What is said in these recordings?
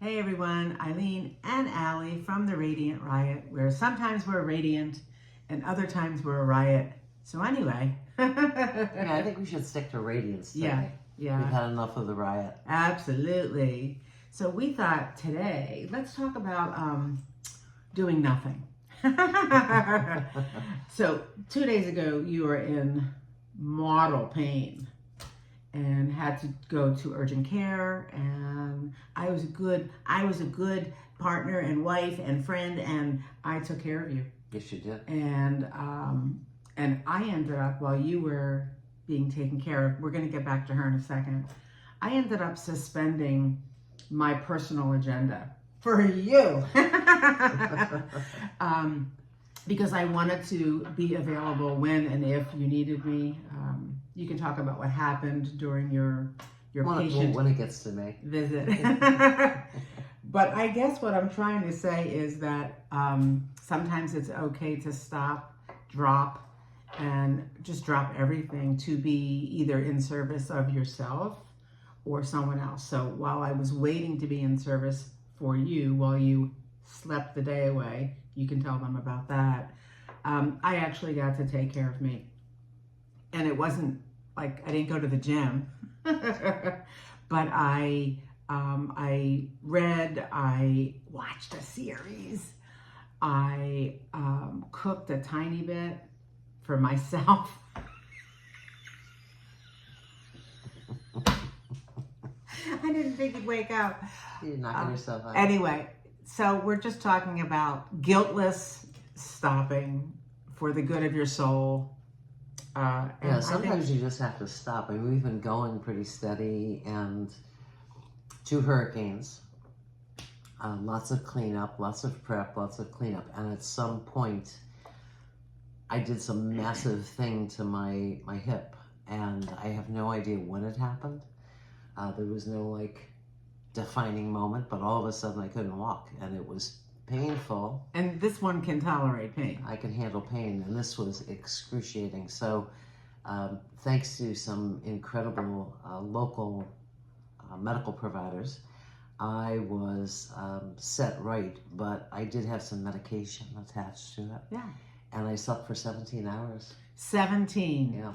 Hey everyone, Eileen and Allie from the Radiant Riot, where sometimes we're radiant and other times we're a riot. So anyway. Yeah, I think we should stick to radiance today. Yeah. We've had enough of the riot. Absolutely. So we thought today, let's talk about doing nothing. So 2 days ago, you were in mortal pain and had to go to urgent care, and I was a good partner and wife and friend, and I took care of you. Yes, you did. And I ended up, while you were being taken care of, we're going to get back to her in a second, I ended up suspending my personal agenda for you. Because I wanted to be available when and if you needed me. You can talk about what happened during your patient when it gets to me visit. But I guess what I'm trying to say is that sometimes it's okay to stop, drop, and just drop everything to be either in service of yourself or someone else. So while I was waiting to be in service for you, while you slept the day away, you can tell them about that. I actually got to take care of me. And it wasn't like I didn't go to the gym, but I read, I watched a series, I cooked a tiny bit for myself. I didn't think you'd wake up. You knocked yourself out. Anyway, so we're just talking about guiltless stopping for the good of your soul. Sometimes you just have to stop. I mean, we've been going pretty steady, and 2 hurricanes, lots of cleanup, lots of prep, lots of cleanup. And at some point, I did some massive thing to my hip, and I have no idea when it happened. There was no defining moment, but all of a sudden I couldn't walk, and it was painful. And this one can tolerate pain. I can handle pain, and this was excruciating. So thanks to some incredible local medical providers, I was set right, but I did have some medication attached to it. Yeah. And I slept for 17 hours. 17. Yeah.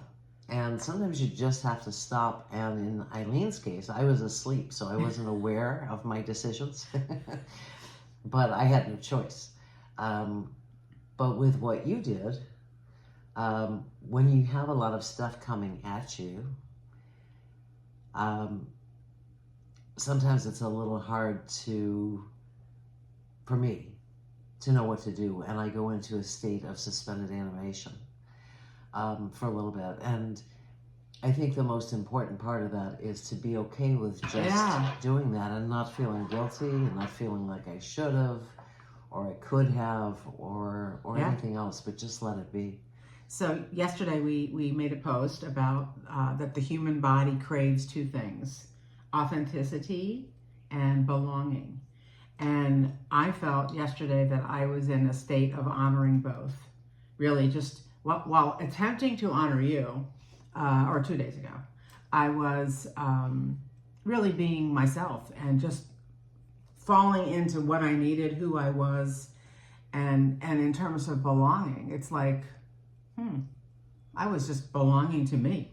And sometimes you just have to stop. And in Eileen's case, I was asleep, so I wasn't aware of my decisions. But I had no choice. But with what you did, when you have a lot of stuff coming at you, sometimes it's a little hard for me, to know what to do. And I go into a state of suspended animation for a little bit. And I think the most important part of that is to be okay with just doing that and not feeling guilty and not feeling like I should have or I could have or anything else, but just let it be. So yesterday we made a post about that the human body craves 2 things, authenticity and belonging. And I felt yesterday that I was in a state of honoring both. Really just while attempting to honor you, or 2 days ago, I was really being myself and just falling into what I needed, who I was, and in terms of belonging, it's like, I was just belonging to me,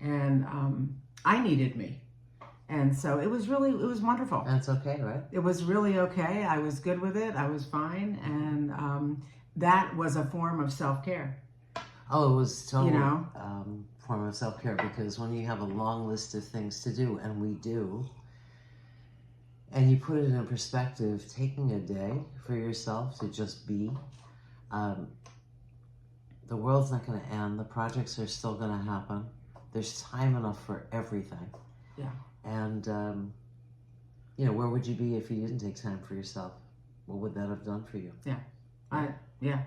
and I needed me. And so it was wonderful. That's okay, right? It was really okay. I was good with it. I was fine. And that was a form of self-care. Oh, it was totally form of self-care, because when you have a long list of things to do, and we do, and you put it in perspective, taking a day for yourself to just be, the world's not going to end. The projects are still going to happen. There's time enough for everything. Yeah. And, where would you be if you didn't take time for yourself? What would that have done for you? Yeah. Yeah.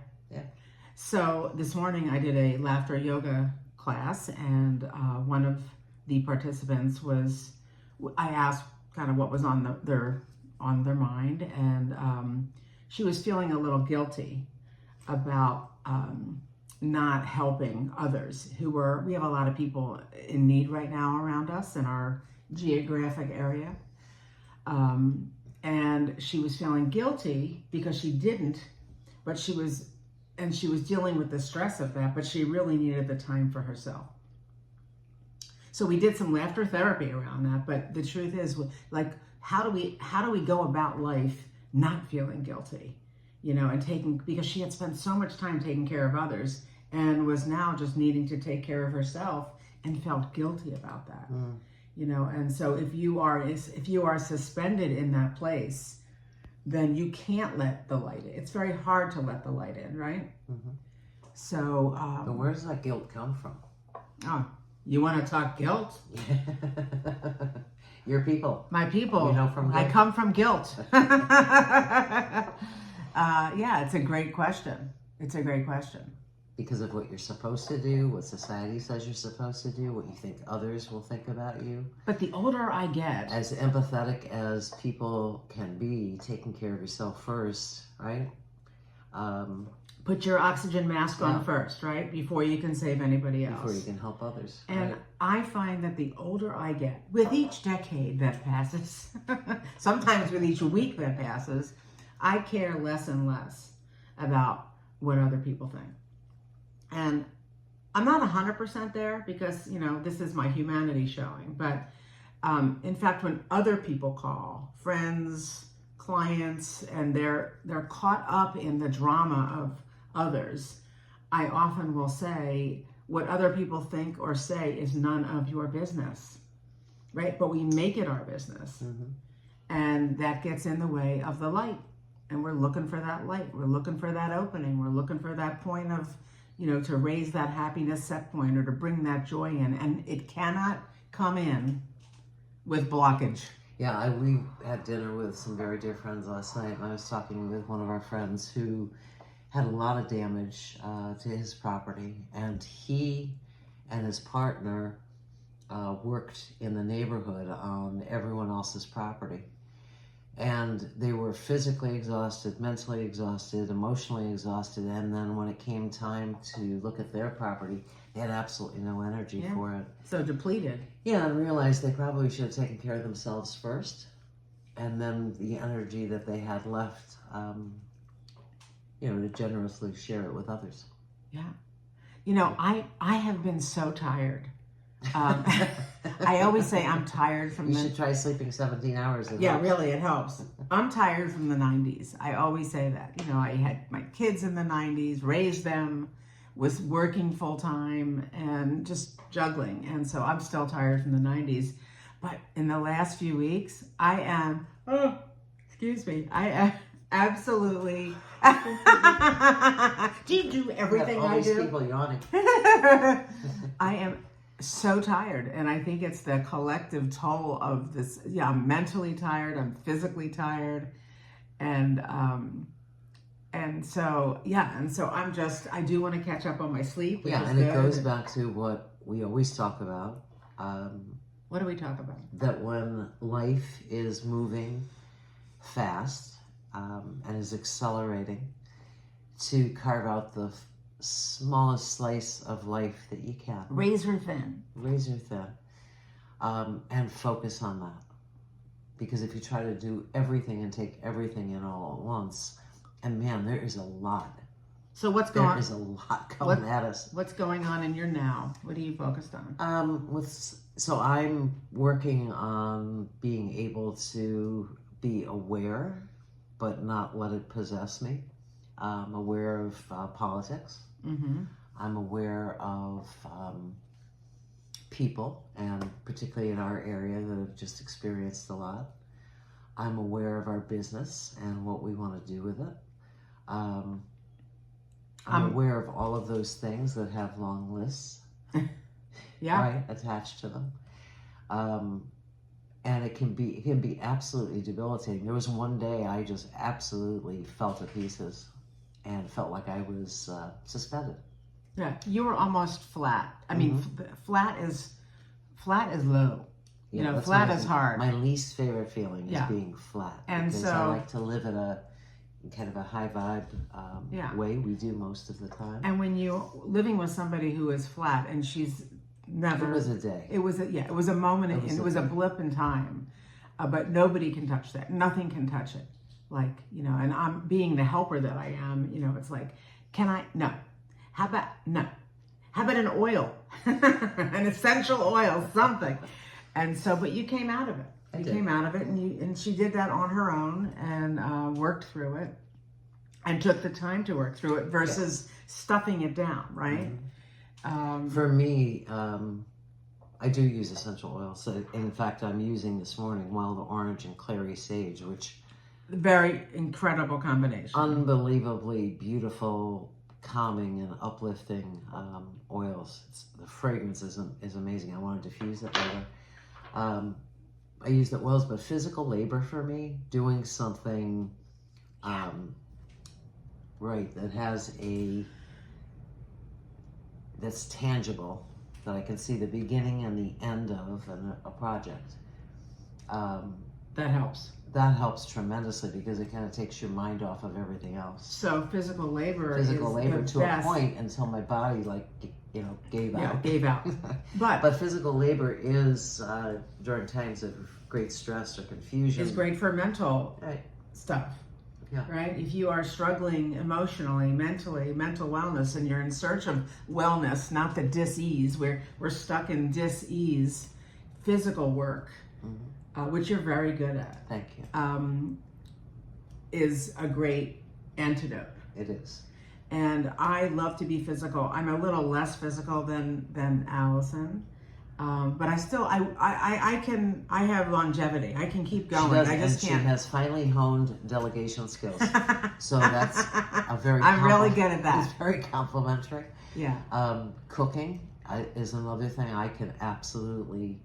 So this morning I did a laughter yoga class, and one of the participants I asked kind of what was on their mind, and she was feeling a little guilty about not helping others we have a lot of people in need right now around us in our geographic area. And she was feeling guilty because she didn't, but she was dealing with the stress of that, but she really needed the time for herself. So we did some laughter therapy around that, but the truth is, like, how do we go about life not feeling guilty, and because she had spent so much time taking care of others and was now just needing to take care of herself and felt guilty about that. And so if you are suspended in that place, then you can't let the light in. It's very hard to let the light in, right? So but where does that guilt come from? Oh, you want to talk guilt? Your people. My people. You know from guilt. I come from guilt. Yeah, it's a great question. Because of what you're supposed to do, what society says you're supposed to do, what you think others will think about you. But the older I get... As empathetic as people can be, taking care of yourself first, right? Put your oxygen mask on first, right? Before you can save anybody else. Before you can help others. And right? I find that the older I get, with each decade that passes, sometimes with each week that passes, I care less and less about what other people think. And I'm not 100% there because, this is my humanity showing. But in fact, when other people call, friends, clients, and they're caught up in the drama of others, I often will say, what other people think or say is none of your business, right? But we make it our business. And that gets in the way of the light. And we're looking for that light. We're looking for that opening. We're looking for that point of, to raise that happiness set point or to bring that joy in. And it cannot come in with blockage. Yeah, we had dinner with some very dear friends last night. And I was talking with one of our friends who had a lot of damage to his property. And he and his partner worked in the neighborhood on everyone else's property. And they were physically exhausted, mentally exhausted, emotionally exhausted. And then when it came time to look at their property, they had absolutely no energy for it. So depleted. Yeah, and realized they probably should have taken care of themselves first. And then the energy that they had left, to generously share it with others. Yeah. I have been so tired. I always say I'm tired from You should try sleeping 17 hours. Really, it helps. I'm tired from the 90s. I always say that. I had my kids in the 90s, raised them, was working full time and just juggling. And so I'm still tired from the 90s. But in the last few weeks, I am absolutely... Do you do everything I do? People yawning. I am so tired, and I think it's the collective toll of this. Yeah, I'm mentally tired, I'm physically tired, and so I do want to catch up on my sleep, which is and it good. goes back to what we always talk about. What do we talk about? That when life is moving fast and is accelerating, to carve out the smallest slice of life that you can. Razor thin. And focus on that. Because if you try to do everything and take everything in all at once, and man, there is a lot. So what's going on? There is a lot coming at us. What's going on in your now? What are you focused on? So I'm working on being able to be aware, but not let it possess me. I'm aware of politics. I'm aware of people, and particularly in our area that have just experienced a lot. I'm aware of our business and what we want to do with it. I'm aware of all of those things that have long lists right, attached to them. And it can be absolutely debilitating. There was one day I just absolutely fell to pieces and felt like I was suspended. Yeah, you were almost flat. I mean, flat is low. Yeah, flat is hard. My least favorite feeling is being flat. And because so I like to live in a kind of a high vibe way. We do most of the time. And when you're living with somebody who is flat and she's never... It was a day. It was a moment, and it was a blip in time. but nobody can touch that. Nothing can touch it. Like, and I'm being the helper that I am, it's like, can I? No. How about, no. How about an oil, an essential oil, something. And so, but you came out of it. You came out of it, and she did that on her own and worked through it and took the time to work through it versus stuffing it down, right? Mm-hmm. For me, I do use essential oils. So in fact, I'm using this morning wild orange and clary sage, which very incredible combination. Unbelievably beautiful, calming and uplifting oils. The fragrance is amazing. I want to diffuse it later. I use the oils, but physical labor for me, doing something right that has that's tangible, that I can see the beginning and the end of a project. That helps. That helps tremendously because it kind of takes your mind off of everything else. So physical labor to best. a point until my body gave out. Yeah, gave out. But physical labor is during times of great stress or confusion. It's great for mental stuff. Yeah. Right? If you are struggling emotionally, mentally, mental wellness, and you're in search of wellness, not the dis-ease, we're stuck in dis-ease, physical work, which you're very good at. Thank you. Is a great antidote. It is. And I love to be physical. I'm a little less physical than Allison. But I still, I have longevity. I can keep going. I just can't. She has finally honed delegation skills. So that's a very I'm really good at that. It's very complimentary. Yeah. Cooking is another thing I can absolutely,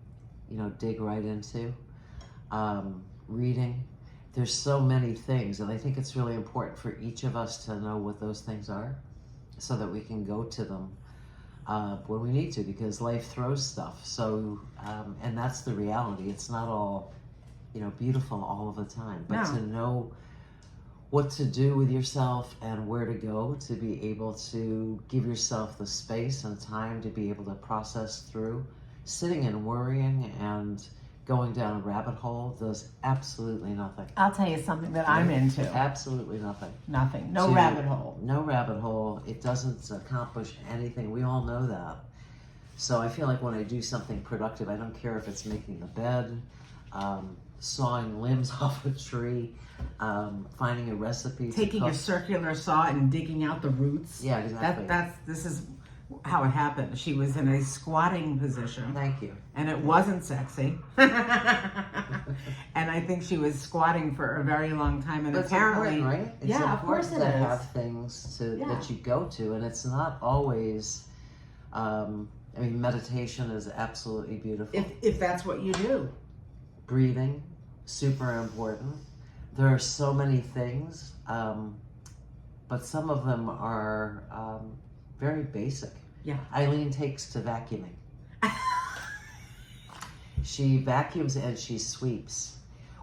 dig right into. Reading. There's so many things, and I think it's really important for each of us to know what those things are so that we can go to them when we need to, because life throws stuff. So, and that's the reality. It's not all, beautiful all of the time, but to know what to do with yourself and where to go to be able to give yourself the space and time to be able to process through. Sitting and worrying and going down a rabbit hole does absolutely nothing. I'll tell you something that I'm into. Absolutely nothing. Nothing. No rabbit hole. No rabbit hole. It doesn't accomplish anything. We all know that. So I feel like when I do something productive, I don't care if it's making the bed, sawing limbs off a tree, finding a recipe. Taking a circular saw and digging out the roots. Yeah, exactly. This is how it happened. She was in a squatting position. Thank you. And it wasn't sexy. And I think she was squatting for a very long time. And that's apparently, right? It's of course it is. To have things that you go to, and it's not always. Meditation is absolutely beautiful. If that's what you do. Breathing, super important. There are so many things, but some of them are very basic. Yeah. Eileen takes to vacuuming. She vacuums and she sweeps.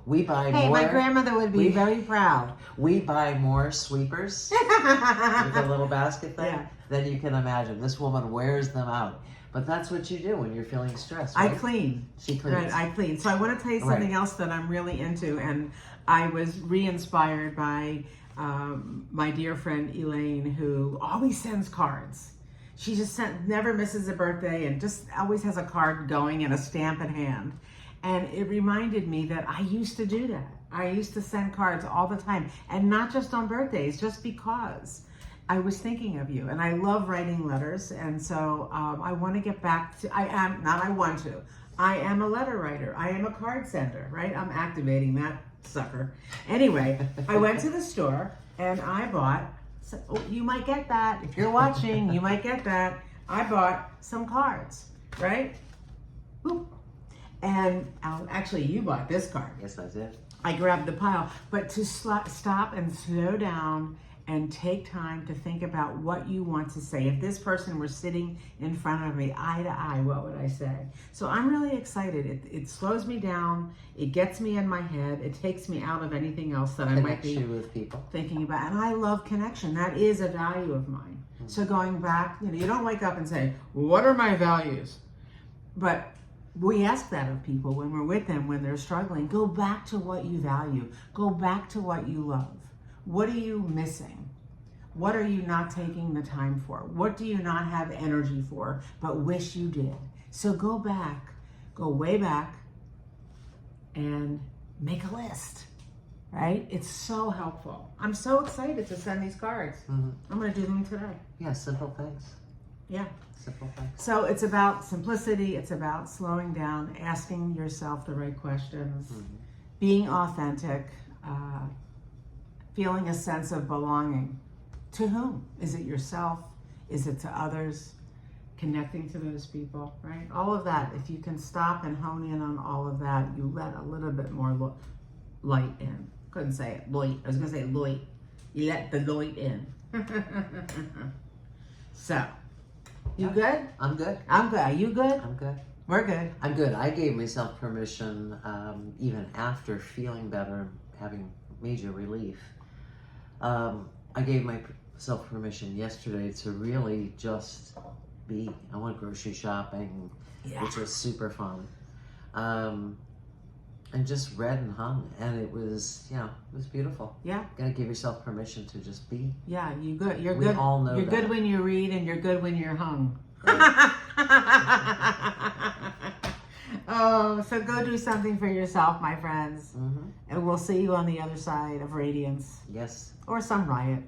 We buy more. Hey, my grandmother would be very proud. We buy more sweepers with a little basket thing than you can imagine. This woman wears them out. But that's what you do when you're feeling stressed, right? I clean. She cleans. Right, I clean. So I want to tell you something else that I'm really into, and I was re-inspired by my dear friend Elaine, who always sends cards. She just never misses a birthday and just always has a card going and a stamp in hand. And it reminded me that I used to do that. I used to send cards all the time, and not just on birthdays, just because I was thinking of you. And I love writing letters, and so I want to get back to, I am a letter writer. I am a card sender, right? I'm activating that sucker. Anyway, I went to the store and I bought, you might get that. If you're watching, you might get that. I bought some cards, right? Boop. And actually, you bought this card. Yes, I did. I grabbed the pile. But to stop and slow down and take time to think about what you want to say. If this person were sitting in front of me, eye to eye, what would I say? So I'm really excited. It slows me down. It gets me in my head. It takes me out of anything else that I might be with people. Thinking about. And I love connection. That is a value of mine. So going back, you don't wake up and say, what are my values? But We ask that of people when we're with them, when they're struggling. Go back to what you value. Go back to what you love. What are you missing? What are you not taking the time for? What do you not have energy for, but wish you did? So go back, go way back, and make a list, right? It's so helpful. I'm so excited to send these cards. Mm-hmm. I'm going to do them today. Yeah, simple things. Yeah. Simple things. So it's about simplicity. It's about slowing down, asking yourself the right questions, being authentic, feeling a sense of belonging. To whom? Is it yourself? Is it to others? Connecting to those people, right? All of that. If you can stop and hone in on all of that, you let a little bit more light in. Couldn't say it. Light. I was going to say light. You let the light in. So, you good? I'm good. I'm good. Are you good? I'm good. We're good. I'm good. I gave myself permission, even after feeling better and having major relief. I gave myself permission yesterday to really just be. I went grocery shopping, which was super fun. And just read and hung, and it was, it was beautiful. Yeah. Gotta give yourself permission to just be. Yeah, you good. You're We good. all know you're that. good when you read, and you're good when you're hung. Right. Oh, so go do something for yourself, my friends. Mm-hmm. And we'll see you on the other side of radiance Yes. or some riot.